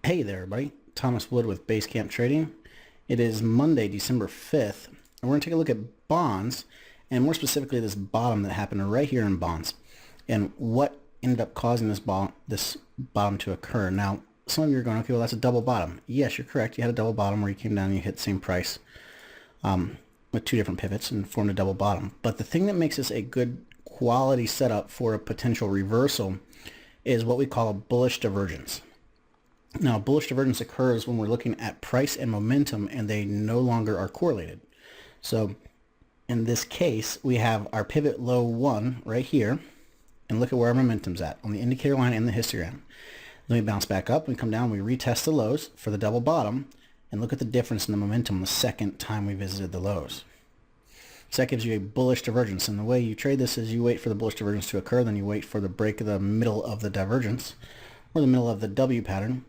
Hey there, everybody. Thomas Wood with Basecamp Trading. It is Monday, December 5th, and we're going to take a look at bonds, and more specifically this bottom that happened right here in bonds, and what ended up causing this bottom to occur. Now, some of you are going, okay, well, that's a double bottom. Yes, you're correct. You had a double bottom where you came down and you hit the same price with two different pivots and formed a double bottom. But the thing that makes this a good quality setup for a potential reversal is what we call a bullish divergence. Now, bullish divergence occurs when we're looking at price and momentum and they no longer are correlated. So in this case, we have our pivot low 1 right here, and look at where our momentum's at on the indicator line and the histogram. Then we bounce back up, we come down, we retest the lows for the double bottom, and look at the difference in the momentum the second time we visited the lows. So that gives you a bullish divergence, and the way you trade this is you wait for the bullish divergence to occur, then you wait for the break of the middle of the divergence, or the middle of the W pattern,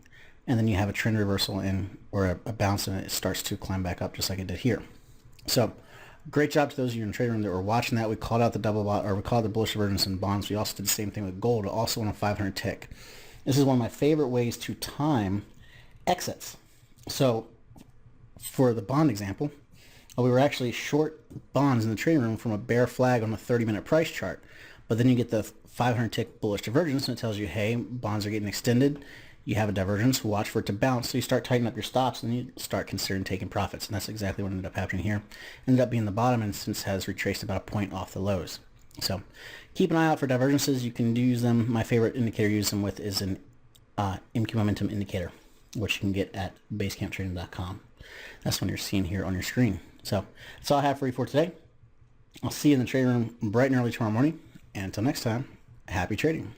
and then you have a trend reversal or a bounce, and it starts to climb back up just like it did here. So great job to those of you in the trading room that were watching that. We called out the we called the bullish divergence in bonds. We also did the same thing with gold, also on a 500 tick. This is one of my favorite ways to time exits. So for the bond example, we were actually short bonds in the trading room from a bear flag on a 30-minute price chart. But then you get the 500 tick bullish divergence, and it tells you, hey, bonds are getting extended. You have a divergence, watch for it to bounce, so you start tightening up your stops, and you start considering taking profits, and that's exactly what ended up happening here. Ended up being the bottom, and since has retraced about a point off the lows. So keep an eye out for divergences. You can use them. My favorite indicator to use them with is an MQ momentum indicator, which you can get at basecamptrading.com. That's one you're seeing here on your screen. So that's all I have for you for today. I'll see you in the trading room bright and early tomorrow morning, and until next time, happy trading.